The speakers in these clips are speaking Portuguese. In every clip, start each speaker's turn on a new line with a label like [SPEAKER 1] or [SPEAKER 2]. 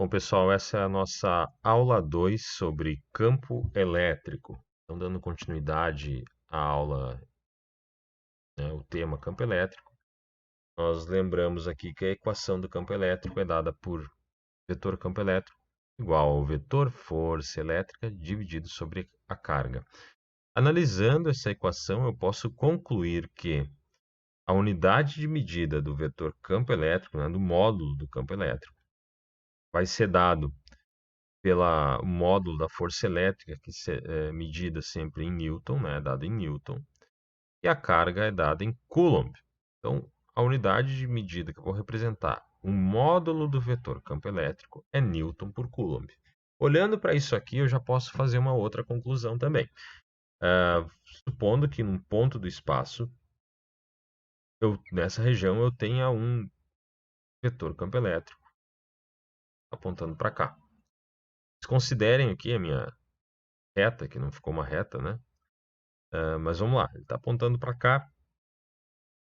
[SPEAKER 1] Bom, pessoal, essa é a nossa aula 2 sobre campo elétrico. Então, dando continuidade à aula, né, o tema campo elétrico, nós lembramos aqui que a equação do campo elétrico é dada por vetor campo elétrico igual ao vetor força elétrica dividido sobre a carga. Analisando essa equação, eu posso concluir que a unidade de medida do vetor campo elétrico, né, do módulo do campo elétrico, vai ser dado pelo módulo da força elétrica, que é medida sempre em Newton, né, dada em Newton, e a carga é dada em Coulomb. Então, a unidade de medida que eu vou representar o módulo do vetor campo elétrico é Newton por Coulomb. Olhando para isso aqui, eu já posso fazer uma outra conclusão também. Supondo que num ponto do espaço, nessa região, eu tenha um vetor campo elétrico apontando para cá. Considerem aqui a minha reta, que não ficou uma reta, né? Mas vamos lá, ele está apontando para cá.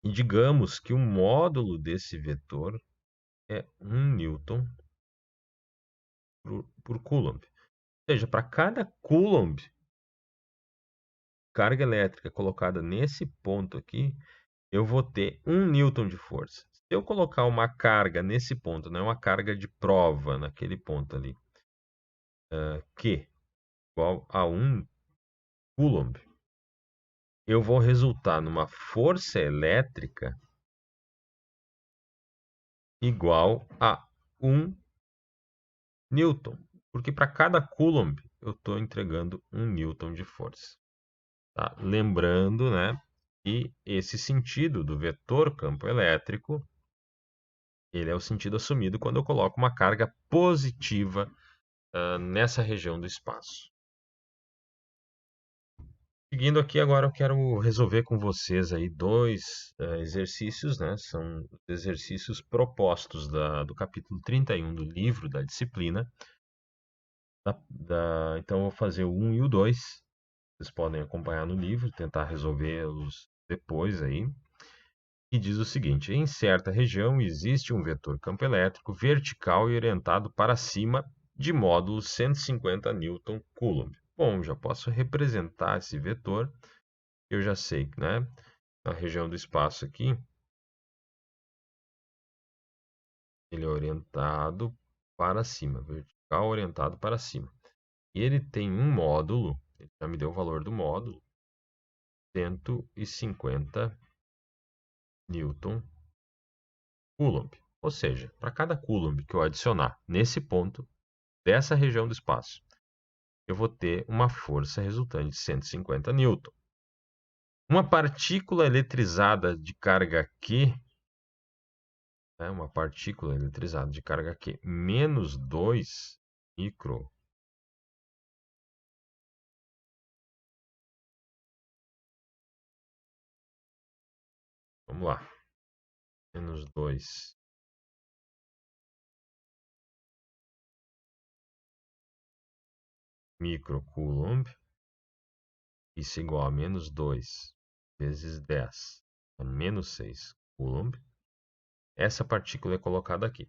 [SPEAKER 1] E digamos que o módulo desse vetor é 1 newton por Coulomb. Ou seja, para cada Coulomb, carga elétrica colocada nesse ponto aqui, eu vou ter 1 newton de força. Se eu colocar uma carga nesse ponto, né, uma carga de prova naquele ponto ali, Q igual a 1 Coulomb, eu vou resultar numa força elétrica igual a 1 newton, porque para cada Coulomb eu estou entregando 1 newton de força. Tá? Lembrando, né, que esse sentido do vetor campo elétrico, ele é o sentido assumido quando eu coloco uma carga positiva nessa região do espaço. Seguindo aqui, agora eu quero resolver com vocês aí dois exercícios, né? São exercícios propostos do capítulo 31 do livro da disciplina. Então, eu vou fazer o 1 e o 2. Vocês podem acompanhar no livro, tentar resolvê-los depois aí. E diz o seguinte: em certa região existe um vetor campo elétrico vertical e orientado para cima de módulo 150 Newton-Coulomb. Bom, já posso representar esse vetor. Eu já sei, né? Na região do espaço aqui, ele é orientado para cima, vertical orientado para cima. E ele tem um módulo, ele já me deu o valor do módulo, 150 Newton Coulomb. Ou seja, para cada Coulomb que eu adicionar nesse ponto dessa região do espaço, eu vou ter uma força resultante de 150 newton. Uma partícula eletrizada de carga Q, né, uma partícula eletrizada de carga Q menos 2 micro, vamos lá, menos 2 microcoulomb, isso é igual a menos 2 vezes 10 a menos 6 coulomb. Essa partícula é colocada aqui.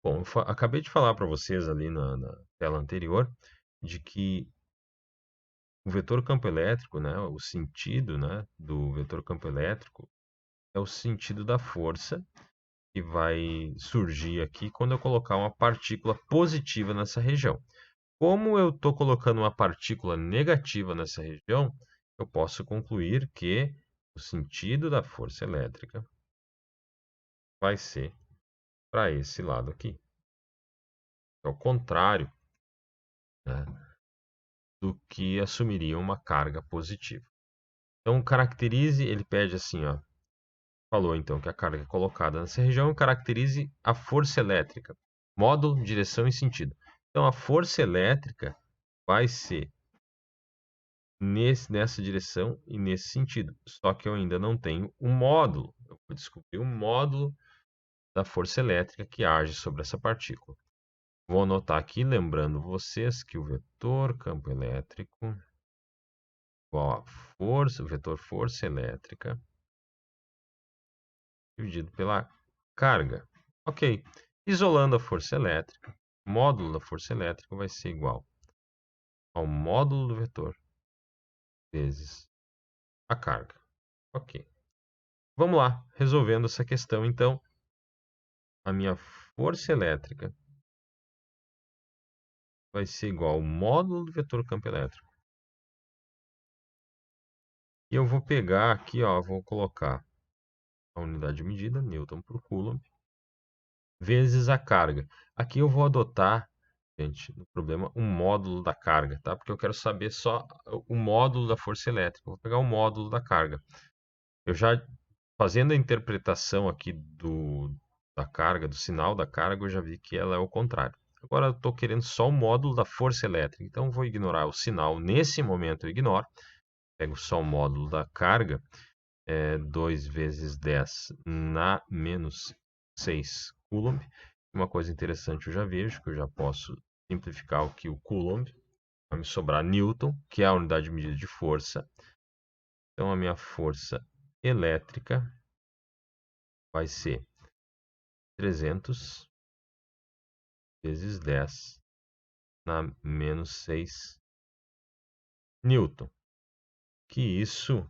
[SPEAKER 1] Bom, eu acabei de falar para vocês ali na tela anterior de que o vetor campo elétrico, né, o sentido, né, do vetor campo elétrico é o sentido da força que vai surgir aqui quando eu colocar uma partícula positiva nessa região. Como eu estou colocando uma partícula negativa nessa região, eu posso concluir que o sentido da força elétrica vai ser para esse lado aqui. É o contrário, né, do que assumiria uma carga positiva. Então, caracterize, ele pede assim, ó, falou então que a carga colocada nessa região caracterize a força elétrica, módulo, direção e sentido. Então, a força elétrica vai ser nessa direção e nesse sentido. Só que eu ainda não tenho o módulo. Eu vou descobrir o módulo da força elétrica que age sobre essa partícula. Vou anotar aqui, lembrando vocês que o vetor campo elétrico igual a força, o vetor força elétrica dividido pela carga. Ok. Isolando a força elétrica, módulo da força elétrica vai ser igual ao módulo do vetor vezes a carga. Ok. Vamos lá, resolvendo essa questão, então. A minha força elétrica vai ser igual ao módulo do vetor campo elétrico. E eu vou pegar aqui, ó, vou colocar a unidade de medida, Newton por Coulomb, vezes a carga. Aqui eu vou adotar, gente, no problema, um módulo da carga, tá? Porque eu quero saber só o módulo da força elétrica. Vou pegar o módulo da carga. Eu já, fazendo a interpretação aqui da carga, do sinal da carga, eu já vi que ela é o contrário. Agora eu estou querendo só o módulo da força elétrica, então eu vou ignorar o sinal. Nesse momento eu ignoro, pego só o módulo da carga, 2 vezes 10 na menos 6 Coulomb. Uma coisa interessante eu já vejo, que eu já posso simplificar o que o Coulomb, vai me sobrar Newton, que é a unidade de medida de força. Então a minha força elétrica vai ser 300 vezes 10 na menos 6 Newton. Que isso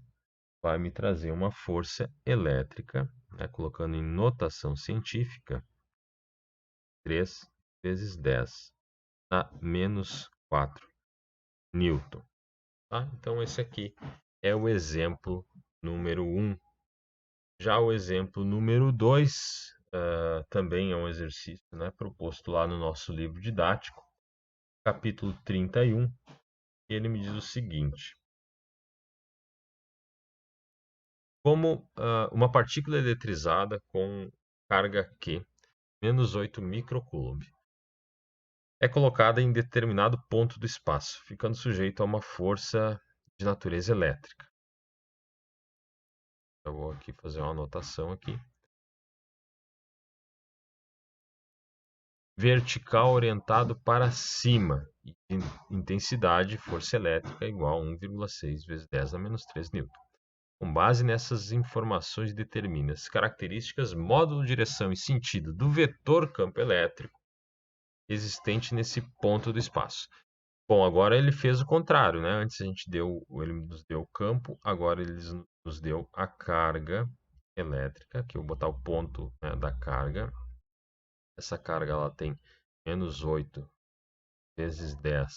[SPEAKER 1] vai me trazer uma força elétrica, né, colocando em notação científica, 3 vezes 10 na menos 4 Newton. Tá? Então, esse aqui é o exemplo número 1. Já o exemplo número 2 também é um exercício, né, proposto lá no nosso livro didático, capítulo 31, e ele me diz o seguinte: como uma partícula eletrizada com carga Q, menos 8 microcoulomb, é colocada em determinado ponto do espaço, ficando sujeito a uma força de natureza elétrica. Eu vou aqui fazer uma anotação aqui. Vertical orientado para cima, intensidade, força elétrica igual a 1,6 vezes 10 a menos 3 Newton. Com base nessas informações, determina as características, módulo, direção e sentido do vetor campo elétrico existente nesse ponto do espaço. Bom, agora ele fez o contrário, né? Antes ele nos deu o campo, agora ele nos deu a carga elétrica, que eu vou botar o ponto, né, da carga. Essa carga ela tem menos 8 vezes 10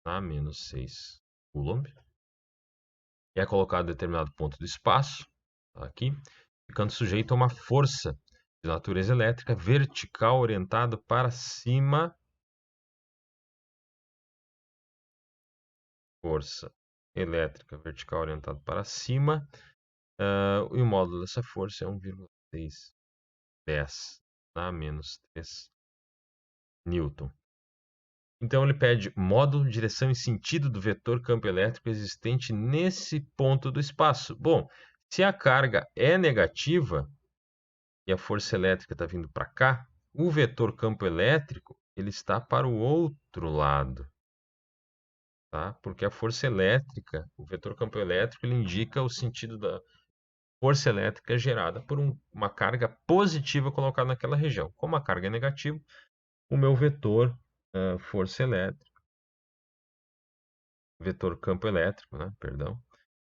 [SPEAKER 1] na menos 6 Coulomb. E é colocado em determinado ponto do espaço, tá aqui, ficando sujeito a uma força de natureza elétrica vertical orientada para cima. Força elétrica vertical orientada para cima. E o módulo dessa força é 1,610 na menos 3 Newton. Então ele pede módulo, direção e sentido do vetor campo elétrico existente nesse ponto do espaço. Bom, se a carga é negativa e a força elétrica está vindo para cá, o vetor campo elétrico ele está para o outro lado, tá? Porque a força elétrica, o vetor campo elétrico, ele indica o sentido da força elétrica gerada por uma carga positiva colocada naquela região. Como a carga é negativa, o meu vetor força elétrica, vetor campo elétrico, né, perdão,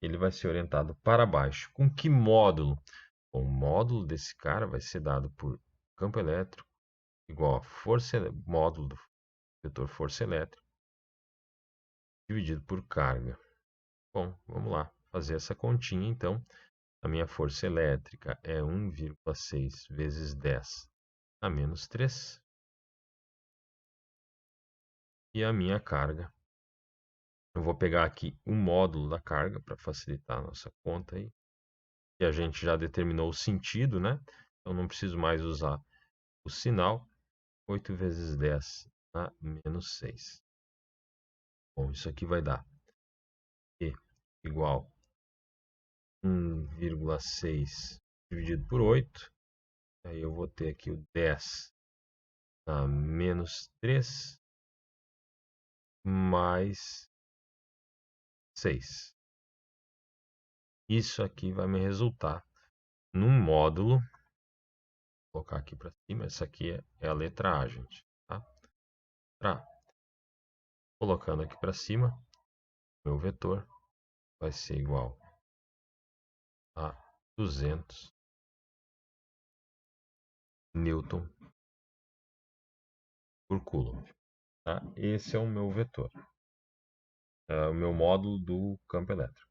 [SPEAKER 1] ele vai ser orientado para baixo. Com que módulo? O módulo desse cara vai ser dado por campo elétrico igual a módulo do vetor força elétrica dividido por carga. Bom, vamos lá fazer essa continha então. A minha força elétrica é 1,6 vezes 10 a menos 3. E a minha carga, eu vou pegar aqui o módulo da carga para facilitar a nossa conta aí. E a gente já determinou o sentido, né? Então não preciso mais usar o sinal. 8 vezes 10 a menos 6. Bom, isso aqui vai dar E igual 1,6 dividido por 8. Aí eu vou ter aqui o 10 a menos 3 mais 6. Isso aqui vai me resultar num módulo. Vou colocar aqui para cima. Essa aqui é a letra A, gente. Tá? ilustrar. Colocando aqui para cima, meu vetor vai ser igual a 200 Newton por Coulomb. Tá? Esse é o meu vetor, é o meu módulo do campo elétrico.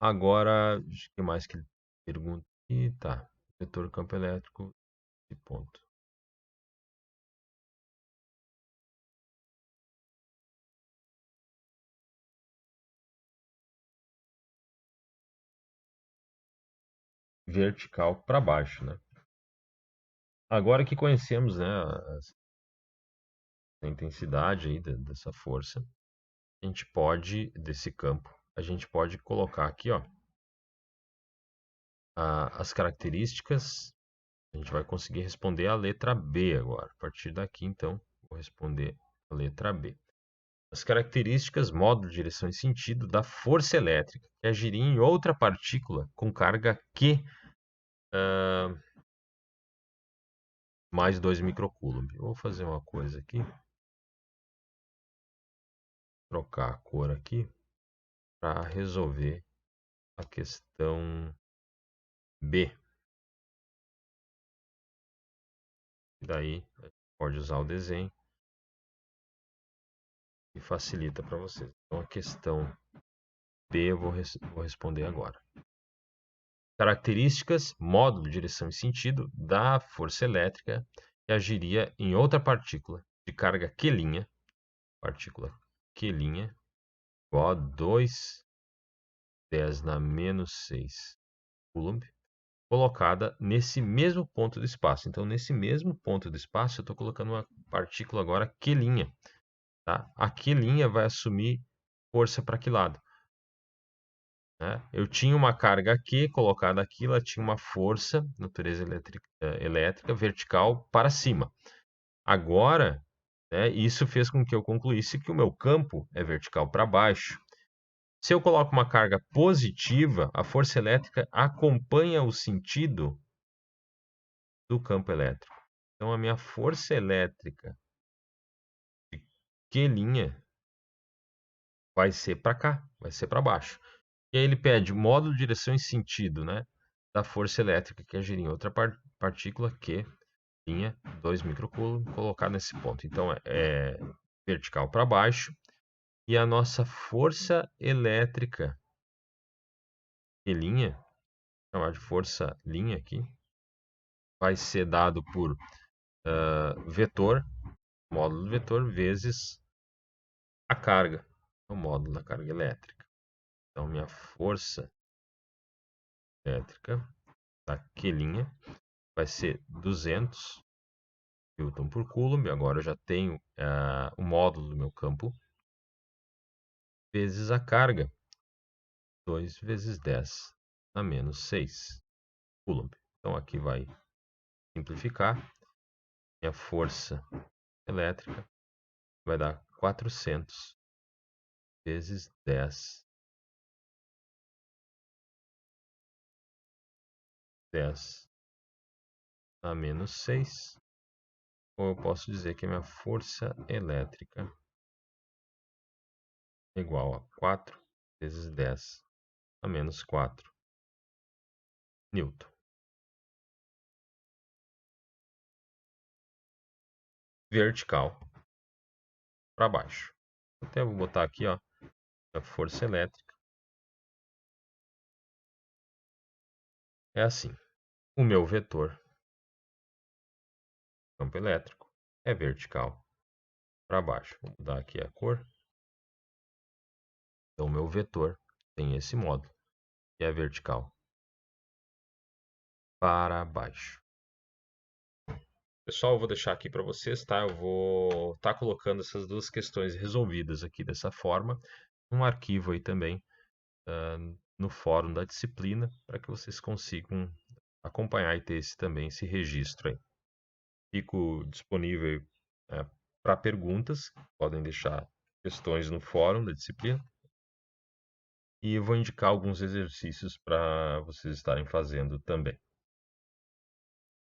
[SPEAKER 1] Agora, o que mais que ele pergunta aqui? Tá, vetor campo elétrico e ponto. Vertical para baixo, né? Agora que conhecemos, né, a intensidade aí dessa força, a gente pode, desse campo, a gente pode colocar aqui, ó, as características. A gente vai conseguir responder a letra B agora. A partir daqui, então, vou responder a letra B. As características, módulo, direção e sentido da força elétrica que agiria em outra partícula com carga Q mais 2 microcoulomb. Vou fazer uma coisa aqui. Trocar a cor aqui para resolver a questão B. E daí, pode usar o desenho e facilita para vocês. Então, a questão B eu vou responder agora. Características, módulo, direção e sentido da força elétrica que agiria em outra partícula de carga Q', partícula Q', igual a 2 × 10⁻⁶ Coulomb, colocada nesse mesmo ponto do espaço. Então, nesse mesmo ponto do espaço, eu estou colocando uma partícula agora Q'. Tá? A Q' vai assumir força para que lado? Né? Eu tinha uma carga Q colocada aqui, ela tinha uma força, natureza elétrica vertical para cima. Agora, né, isso fez com que eu concluísse que o meu campo é vertical para baixo. Se eu coloco uma carga positiva, a força elétrica acompanha o sentido do campo elétrico. Então, a minha força elétrica de Q' vai ser para cá, vai ser para baixo. E aí ele pede módulo, direção e sentido, né, da força elétrica que agiria em outra partícula que tinha 2 microcoulomb colocado nesse ponto. Então é vertical para baixo. E a nossa força elétrica e linha, chamar de força linha aqui, vai ser dado por vetor, módulo do vetor, vezes a carga, o módulo da carga elétrica. Então minha força elétrica da Q' vai ser 200 Newton por Coulomb. Agora eu já tenho o módulo do meu campo, vezes a carga, 2 vezes 10⁻⁶ Coulomb. Então aqui vai simplificar. Minha força elétrica vai dar 400 vezes 10⁻⁶. Ou eu posso dizer que a minha força elétrica é igual a 4 vezes 10⁻⁴ Newton. Vertical para baixo. Até vou botar aqui, ó, a força elétrica. É assim. O meu vetor, campo elétrico, é vertical para baixo. Vou mudar aqui a cor. Então, o meu vetor tem esse módulo, que é vertical para baixo. Pessoal, eu vou deixar aqui para vocês, tá? Eu vou estar colocando essas duas questões resolvidas aqui dessa forma, num arquivo aí também, no fórum da disciplina, para que vocês consigam acompanhar e ter esse registro aí. Fico disponível para perguntas, podem deixar questões no fórum da disciplina. E eu vou indicar alguns exercícios para vocês estarem fazendo também.